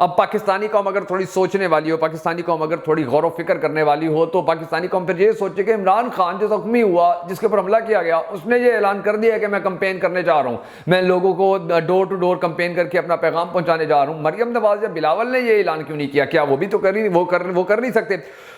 اب پاکستانی قوم اگر تھوڑی سوچنے والی ہو, پاکستانی قوم اگر تھوڑی غور و فکر کرنے والی ہو, تو پاکستانی قوم پھر یہ سوچے کہ عمران خان جو زخمی ہوا, جس کے اوپر حملہ کیا گیا, اس نے یہ اعلان کر دیا کہ میں کمپین کرنے جا رہا ہوں, میں لوگوں کو ڈور ٹو ڈور کمپین کر کے اپنا پیغام پہنچانے جا رہا ہوں. مریم نواز یا بلاول نے یہ اعلان کیوں نہیں کیا؟ کیا وہ بھی تو وہ کر نہیں سکتے؟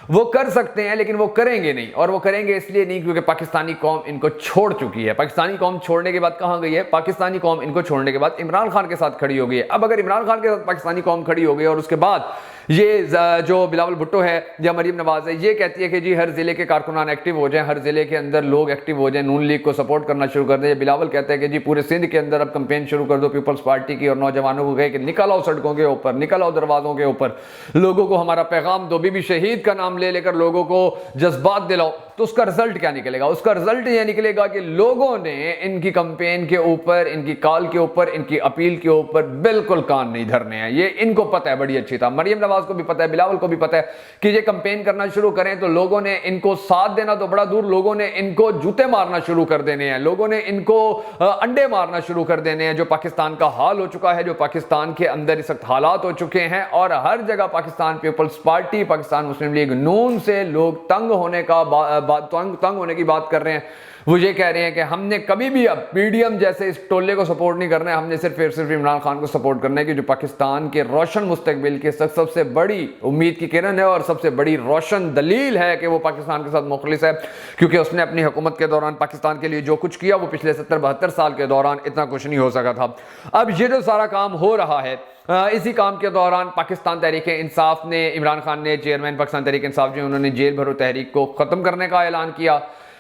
وہ کر سکتے ہیں, لیکن وہ کریں گے نہیں. اور وہ کریں گے اس لیے نہیں کیونکہ پاکستانی قوم ان کو چھوڑ چکی ہے. پاکستانی قوم چھوڑنے کے بعد کہاں گئی ہے؟ پاکستانی قوم ان کو چھوڑنے کے بعد عمران خان کے ساتھ کھڑی ہو گئی ہے. اب اگر عمران خان کے ساتھ پاکستانی قوم کھڑی ہو گئی اور اس کے بعد یہ جو بلاول بھٹو ہے یا مریم نواز ہے یہ کہتی ہے کہ جی ہر ضلع کے کارکنان ایکٹیو ہو جائیں, ہر ضلع کے اندر لوگ ایکٹیو ہو جائیں, نون لیگ کو سپورٹ کرنا شروع کر دیں. بلاول کہتا ہے کہ جی پورے سندھ کے اندر اب کمپین شروع کر دو پیپلز پارٹی کی, اور نوجوانوں کو کہے کہ نکل آؤ سڑکوں کے اوپر, نکل آؤ دروازوں کے اوپر, لوگوں کو ہمارا پیغام دو. بی بی شہید کا نام لے کر لوگوں کو جذبات دلاؤ. تو اس کا رزلٹ کیا نکلے گا؟ اس کا رزلٹ یہ نکلے گا کہ لوگوں نے ان کی کمپین کے اوپر, ان کی کال کے اوپر, ان کی اپیل کے اوپر بالکل کان نہیں دھرنے ہیں. یہ ان کو پتہ ہے بڑی اچھی طرح, مریم نواز کو بھی پتہ ہے, بلاول کو بھی پتہ ہے کہ یہ کمپین کرنا شروع کریں تو لوگوں نے ان کو ساتھ دینا تو بڑا دور, لوگوں نے ان کو جوتے مارنا شروع کر دینے ہیں, لوگوں نے ان کو انڈے مارنا شروع کر دینے ہیں. جو پاکستان کا حال ہو چکا ہے, جو پاکستان کے اندر اس وقت حالات ہو چکے ہیں, اور ہر جگہ پاکستان پیپلز پارٹی, پاکستان مسلم لیگ نون سے لوگ تنگ ہونے کی بات کر رہے ہیں. وہ یہ کہہ رہے ہیں کہ ہم نے کبھی بھی اب پی ڈی ایم جیسے اس ٹولے کو سپورٹ نہیں کرنا ہے, ہم نے صرف عمران خان کو سپورٹ کرنا ہے کہ جو پاکستان کے روشن مستقبل کے سب سے بڑی امید کی کرن ہے اور سب سے بڑی روشن دلیل ہے کہ وہ پاکستان کے ساتھ مخلص ہے, کیونکہ اس نے اپنی حکومت کے دوران پاکستان کے لیے جو کچھ کیا وہ پچھلے 70-72 سال کے دوران اتنا کچھ نہیں ہو سکا تھا. اب یہ جو سارا کام ہو رہا ہے, اسی کام کے دوران پاکستان تحریک انصاف نے, عمران خان نے, چیئرمین پاکستان تحریک انصاف جو انہوں نے جیل بھرو تحریک کو ختم کرنے کا اعلان کیا.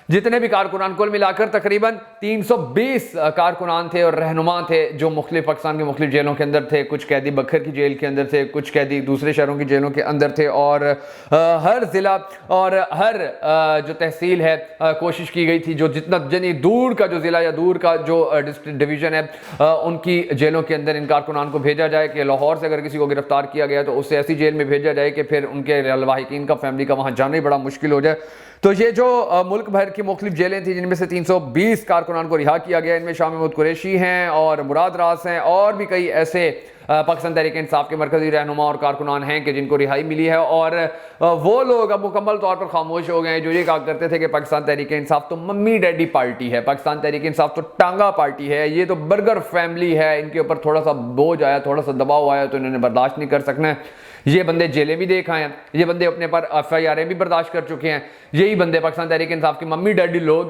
جتنے بھی کارکنان کل ملا کر تقریباً 320 کارکنان تھے اور رہنما تھے جو مختلف پاکستان کے مختلف جیلوں کے اندر تھے. کچھ قیدی بکھر کی جیل کے اندر تھے, کچھ قیدی دوسرے شہروں کی جیلوں کے اندر تھے, اور ہر ضلع اور ہر جو تحصیل ہے کوشش کی گئی تھی جو جتنا جنی دور کا جو ضلع یا دور کا جو ڈسٹرکٹ ڈویژن ہے ان کی جیلوں کے اندر ان کارکنان کو بھیجا جائے کہ لاہور سے اگر کسی کو گرفتار کیا گیا تو اسے ایسی جیل میں بھیجا جائے کہ پھر ان کے لواحقین کا فیملی کا وہاں جانا ہی بڑا مشکل ہو جائے. تو یہ جو ملک بھر کی مختلف جیلیں تھیں جن میں سے 320 کارکنان کو رہا کیا گیا, ان میں شاہ محمود قریشی ہیں اور مراد راس ہیں, اور بھی کئی ایسے پاکستان تحریک انصاف کے مرکزی رہنما اور کارکنان ہیں کہ جن کو رہائی ملی ہے. اور وہ لوگ اب مکمل طور پر خاموش ہو گئے ہیں جو یہ کہا کرتے تھے کہ پاکستان تحریک انصاف تو ممی ڈیڈی پارٹی ہے, پاکستان تحریک انصاف تو ٹانگا پارٹی ہے, یہ تو برگر فیملی ہے, ان کے اوپر تھوڑا سا بوجھ آیا, تھوڑا سا دباؤ آیا تو انہوں نے برداشت نہیں کر سکنا ہے. یہ بندے جیلیں بھی دیکھ آئے ہیں, یہ بندے اپنے پر ایف آئی آریں بھی برداشت کر چکے ہیں, یہی بندے پاکستان تحریک انصاف کی ممی ڈیڈی لوگ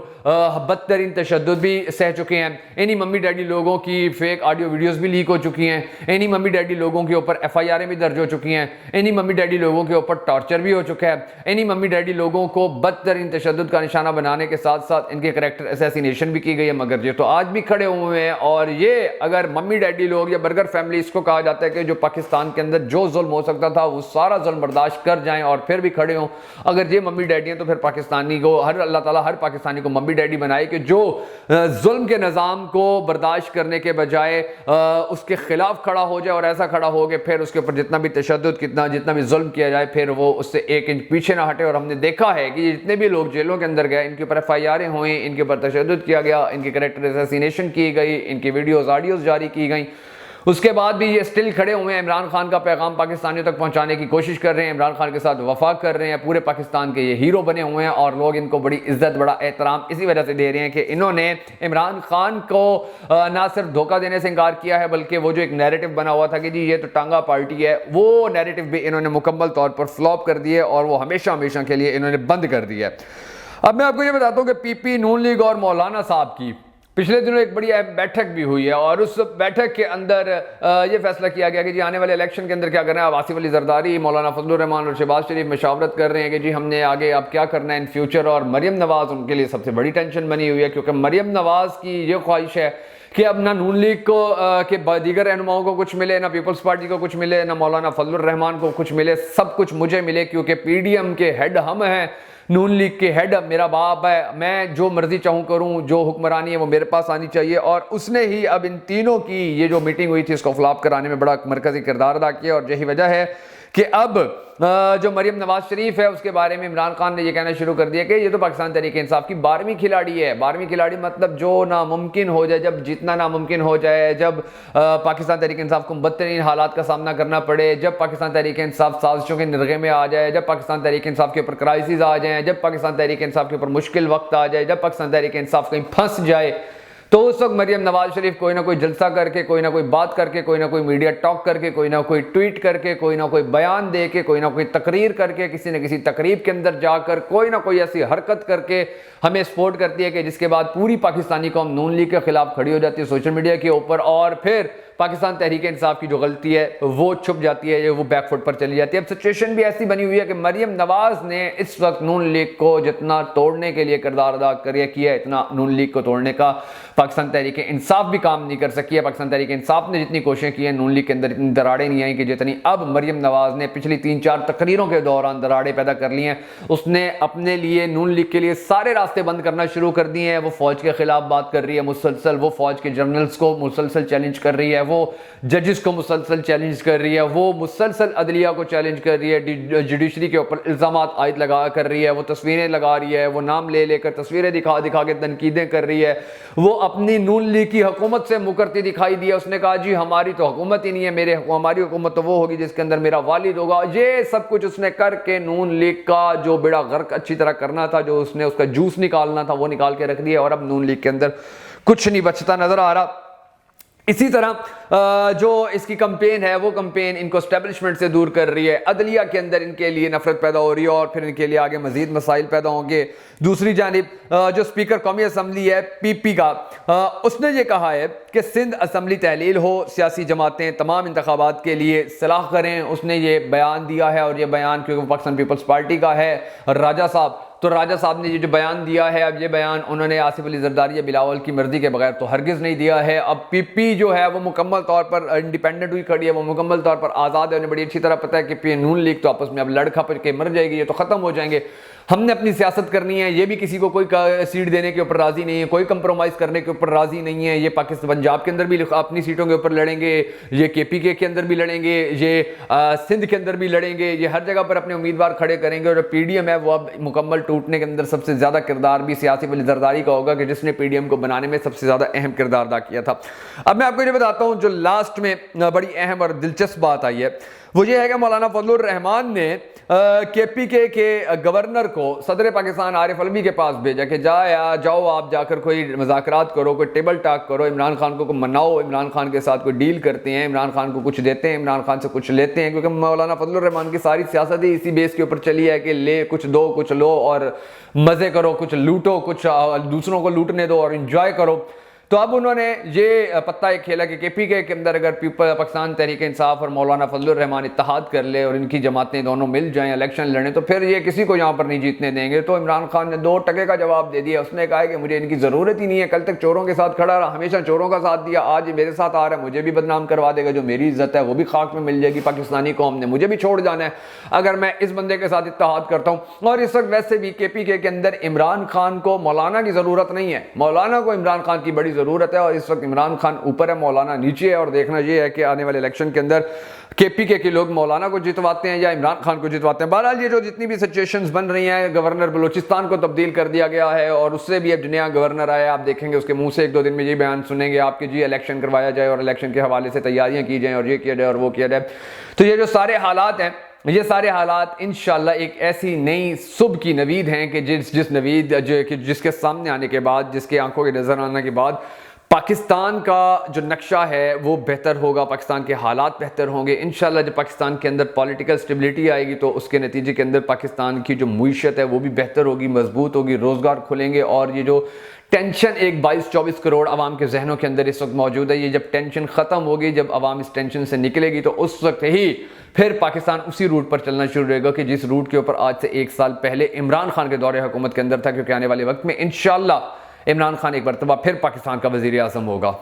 بدترین تشدد بھی سہ چکے ہیں. انہی ممی ڈیڈی لوگوں کی فیک آڈیو ویڈیوز بھی لیک ہو چکی ہیں, انہی ممی ڈیڈی لوگوں کے اوپر ایف آئی آریں بھی درج ہو چکی ہیں, انہی ممی ڈیڈی لوگوں کے اوپر ٹارچر بھی ہو چکا ہے, انہی ممی ڈیڈی لوگوں کو بدترین تشدد کا نشانہ بنانے کے ساتھ ساتھ ان کے کریکٹر اسیسینیشن بھی کی گئی ہے. مگر یہ تو آج بھی کھڑے ہوئے ہیں, اور یہ اگر ممی ڈیڈی لوگ یا برگر فیملی اس کو کہا جاتا ہے کہ جو پاکستان کے اندر جو ظلم ہو سکتا تھا وہ سارا ظلم برداشت کر جائیں اور پھر بھی کھڑے ہوں, اگر یہ ممی ڈیڈی ہیں تو پھر پاکستانی کو اللہ تعالیٰ ہر پاکستانی کو ممی ڈیڈی بنائے کہ جو ظلم کے نظام کو برداشت کرنے کے بجائے اس کے خلاف کھڑا ہو جائے, اور ایسا کھڑا ہو کہ پھر اس کے اوپر جتنا بھی تشدد جتنا بھی ظلم کیا جائے پھر وہ اس سے ایک انچ پیچھے نہ ہٹے. اور ہم نے دیکھا ہے کہ جتنے بھی لوگ جیلوں کے اندر گئے ان کے اوپر ایف آئی آریں ہوئیں, ان کے اوپر تشدد کیا گیا, ان کے کریکٹر اسیسینیشن کی گئی, ان کی ویڈیوز آڈیوز جاری کی گئیں, اس کے بعد بھی یہ سٹل کھڑے ہوئے ہیں, عمران خان کا پیغام پاکستانیوں تک پہنچانے کی کوشش کر رہے ہیں, عمران خان کے ساتھ وفا کر رہے ہیں, پورے پاکستان کے یہ ہیرو بنے ہوئے ہیں, اور لوگ ان کو بڑی عزت بڑا احترام اسی وجہ سے دے رہے ہیں کہ انہوں نے عمران خان کو نہ صرف دھوکہ دینے سے انکار کیا ہے بلکہ وہ جو ایک نیریٹو بنا ہوا تھا کہ جی یہ تو ٹانگا پارٹی ہے, وہ نیریٹو بھی انہوں نے مکمل طور پر فلاپ کر دیے اور وہ ہمیشہ کے لیے انہوں نے بند کر دیا. اب میں آپ کو یہ بتاتا ہوں کہ پی پی نون لیگ اور مولانا صاحب کی پچھلے دنوں ایک بڑی اہم بیٹھک بھی ہوئی ہے, اور اس بیٹھک کے اندر یہ فیصلہ کیا گیا کہ جی آنے والے الیکشن کے اندر کیا کرنا ہے. اب آصف علی زرداری, مولانا فضل الرحمان اور شہباز شریف مشاورت کر رہے ہیں کہ جی ہم نے آگے اب کیا کرنا ہے ان فیوچر, اور مریم نواز ان کے لیے سب سے بڑی ٹینشن بنی ہوئی ہے کیونکہ مریم نواز کی یہ خواہش ہے کہ اب نہ نون لیگ کو کے دیگر رہنماؤں کو کچھ ملے, نہ پیپلز پارٹی کو کچھ ملے, نہ مولانا فضل الرحمان کو کچھ ملے, سب کچھ مجھے ملے کیونکہ پی ڈی ایم کے ہیڈ ہم ہیں, نون لیگ کے ہیڈ میرا باپ ہے, میں جو مرضی چاہوں کروں, جو حکمرانی ہے وہ میرے پاس آنی چاہیے. اور اس نے ہی اب ان تینوں کی یہ جو میٹنگ ہوئی تھی اس کو فلاپ کرانے میں بڑا مرکزی کردار ادا کیا, اور یہی وجہ ہے کہ اب جو مریم نواز شریف ہے اس کے بارے میں عمران خان نے یہ کہنا شروع کر دیا کہ یہ تو پاکستان تحریک انصاف کی 12ویں کھلاڑی ہے. 12ویں کھلاڑی مطلب جو ناممکن ہو جائے, جب جیتنا ناممکن ہو جائے, جب پاکستان تحریک انصاف کو بدترین حالات کا سامنا کرنا پڑے, جب پاکستان تحریک انصاف سازشوں کے نرغے میں آ جائے, جب پاکستان تحریک انصاف کے اوپر کرائسس آ جائیں, جب پاکستان تحریک انصاف کے اوپر مشکل وقت آ جائے, جب پاکستان تحریک انصاف کہیں پھنس جائے, تو اس وقت مریم نواز شریف کوئی نہ کوئی جلسہ کر کے, کوئی نہ کوئی بات کر کے, کوئی نہ کوئی میڈیا ٹاک کر کے, کوئی نہ کوئی ٹویٹ کر کے, کوئی نہ کوئی بیان دے کے, کوئی نہ کوئی تقریر کر کے, کسی نہ کسی تقریب کے اندر جا کر کوئی نہ کوئی ایسی حرکت کر کے ہمیں سپورٹ کرتی ہے کہ جس کے بعد پوری پاکستانی قوم نون لیگ کے خلاف کھڑی ہو جاتی ہے سوشل میڈیا کے اوپر, اور پھر پاکستان تحریک انصاف کی جو غلطی ہے وہ چھپ جاتی ہے, وہ بیک فٹ پر چلی جاتی ہے. اب سچویشن بھی ایسی بنی ہوئی ہے کہ مریم نواز نے اس وقت نون لیگ کو جتنا توڑنے کے لیے کردار ادا کیا اتنا نون لیگ کو توڑنے کا پاکستان تحریک انصاف بھی کام نہیں کر سکی ہے. پاکستان تحریک انصاف نے جتنی کوششیں کی ہیں نون لیگ کے اندر اتنی دراڑیں نہیں آئیں کہ جتنی اب مریم نواز نے پچھلی 3-4 تقریروں کے دوران دراڑیں پیدا کر لی ہیں. اس نے اپنے لیے نون لیگ کے لیے سارے راستے بند کرنا شروع کر دیے ہیں. وہ فوج کے خلاف بات کر رہی ہے مسلسل, وہ فوج کے جنرلز کو مسلسل چیلنج کر رہی ہے, وہ ججز کو مسلسل چیلنج کر رہی ہے, وہ مسلسل عدلیہ کو چیلنج کر رہی ہے, جوڈیشری کے اوپر الزامات عائد لگا کر رہی ہے, وہ تصویریں لگا رہی ہے, وہ نام لے لے کر تصویریں دکھا دکھا کے تنقیدیں کر رہی ہے, وہ اپنی نون لیگ کی حکومت سے مکرتی دکھائی دی ہے. اس نے کہا جی ہماری تو حکومت ہی نہیں ہے, ہماری حکومت تو وہ ہوگی جس کے اندر میرا والد ہوگا. یہ سب کچھ اس نے کر کے نون لیگ کا جو بیڑا غرق اچھی طرح کرنا تھا, جو اس نے اس کا جوس نکالنا تھا وہ نکال کے رکھ دیا, اور اب نون لیگ کے اندر کچھ نہیں بچتا نظر آ رہا. اسی طرح جو اس کی کمپین ہے وہ کمپین ان کو اسٹیبلشمنٹ سے دور کر رہی ہے, عدلیہ کے اندر ان کے لیے نفرت پیدا ہو رہی ہے, اور پھر ان کے لیے آگے مزید مسائل پیدا ہوں گے. دوسری جانب جو اسپیکر قومی اسمبلی ہے پی پی کا, اس نے یہ کہا ہے کہ سندھ اسمبلی تحلیل ہو, سیاسی جماعتیں تمام انتخابات کے لیے صلاح کریں. اس نے یہ بیان دیا ہے, اور یہ بیان کیونکہ پاکستان پیپلز پارٹی کا ہے راجہ صاحب, تو راجہ صاحب نے یہ جو بیان دیا ہے, اب یہ بیان انہوں نے آصف علی زرداری یا بلاول کی مرضی کے بغیر تو ہرگز نہیں دیا ہے. اب پی پی جو ہے وہ مکمل طور پر انڈیپینڈنٹ ہوئی کھڑی ہے, وہ مکمل طور پر آزاد ہے. انہیں بڑی اچھی طرح پتہ ہے کہ پی نون لیگ تو آپس میں اب لڑ کھپ کے مر جائے گی, یہ تو ختم ہو جائیں گے, ہم نے اپنی سیاست کرنی ہے. یہ بھی کسی کو کوئی سیٹ دینے کے اوپر راضی نہیں ہے, کوئی کمپرومائز کرنے کے اوپر راضی نہیں ہے. یہ پاکستان پنجاب کے اندر بھی اپنی سیٹوں کے اوپر لڑیں گے, یہ کے پی کے اندر بھی لڑیں گے, یہ سندھ کے اندر بھی لڑیں گے, یہ ہر جگہ پر اپنے امیدوار کھڑے کریں گے. اور پی ڈی ایم ہے وہ اب مکمل ٹوٹنے کے اندر سب سے زیادہ کردار بھی آصف علی زرداری کا ہوگا, کہ جس نے پی ڈی ایم کو بنانے میں سب سے زیادہ اہم کردار ادا کیا تھا. اب میں آپ کو یہ بتاتا ہوں جو لاسٹ میں بڑی اہم اور دلچسپ بات آئی ہے, وہ یہ ہے کہ مولانا فضل الرحمان نے کے پی کے گورنر کو صدر پاکستان عارف علوی کے پاس بھیجا کہ جاؤ آپ جا کر کوئی مذاکرات کرو, کوئی ٹیبل ٹاک کرو, عمران خان کو مناؤ, عمران خان کے ساتھ کوئی ڈیل کرتے ہیں, عمران خان کو کچھ دیتے ہیں, عمران خان سے کچھ لیتے ہیں. کیونکہ مولانا فضل الرحمان کی ساری سیاست ہی اسی بیس کے اوپر چلی ہے کہ لے کچھ دو کچھ لو اور مزے کرو, کچھ لوٹو, کچھ دوسروں کو لوٹنے دو اور انجوائے کرو. تو اب انہوں نے یہ پتہ ایک کھیلا کہ کے پی کے اندر اگر پاکستان تحریک انصاف اور مولانا فضل الرحمان اتحاد کر لے اور ان کی جماعتیں دونوں مل جائیں الیکشن لڑیں, تو پھر یہ کسی کو یہاں پر نہیں جیتنے دیں گے. تو عمران خان نے 2 ٹکے کا جواب دے دیا. اس نے کہا کہ مجھے ان کی ضرورت ہی نہیں ہے, کل تک چوروں کے ساتھ کھڑا رہا, ہمیشہ چوروں کا ساتھ دیا, آج میرے ساتھ آ رہا ہے, مجھے بھی بدنام کروا دے گا, جو میری عزت ہے وہ بھی خاک میں مل جائے گی. پاکستانی قوم نے مجھے بھی چھوڑ جانا ہے اگر میں اس بندے کے ساتھ اتحاد کرتا ہوں. اور اس وقت ویسے بھی کے پی کے اندر عمران خان کو مولانا کی ضرورت نہیں ہے, مولانا کو عمران خان کی بڑی ضرورت ہے. اور اس وقت عمران خان اوپر ہے, مولانا نیچے ہے, اور دیکھنا یہ ہے کہ آنے والے الیکشن کے اندر کے پی کے لوگ مولانا کو جتواتے ہیں یا عمران خان کو جتواتے ہیں. بہرحال یہ جو جتنی بھی سچویشنز بن رہی ہیں, گورنر بلوچستان کو تبدیل کر دیا گیا ہے, اور اس سے بھی اب نیا گورنر آیا, آپ دیکھیں گے اس کے منہ سے 1-2 دن میں یہ بیان سنیں گے آپ کہ جی الیکشن کروایا جائے اور الیکشن کے حوالے سے تیاریاں کی جائیں اور یہ کیا جائے اور وہ کیا جائے. تو یہ جو سارے حالات ہیں, یہ سارے حالات انشاءاللہ ایک ایسی نئی صبح کی نوید ہیں کہ جس کے سامنے آنے کے بعد, جس کے آنکھوں کے نظر آنے کے بعد پاکستان کا جو نقشہ ہے وہ بہتر ہوگا, پاکستان کے حالات بہتر ہوں گے انشاءاللہ. جب پاکستان کے اندر پولیٹیکل سٹیبلٹی آئے گی تو اس کے نتیجے کے اندر پاکستان کی جو معیشت ہے وہ بھی بہتر ہوگی, مضبوط ہوگی, روزگار کھلیں گے. اور یہ جو ٹینشن ایک 22-24 کروڑ عوام کے ذہنوں کے اندر اس وقت موجود ہے, یہ جب ٹینشن ختم ہوگی, جب عوام اس ٹینشن سے نکلے گی, تو اس وقت ہی پھر پاکستان اسی روٹ پر چلنا شروع ہوگا کہ جس روٹ کے اوپر آج سے 1 سال پہلے عمران خان کے دور حکومت کے اندر تھا. کیونکہ آنے والے وقت میں انشاءاللہ عمران خان ایک مرتبہ پھر پاکستان کا وزیر اعظم ہوگا.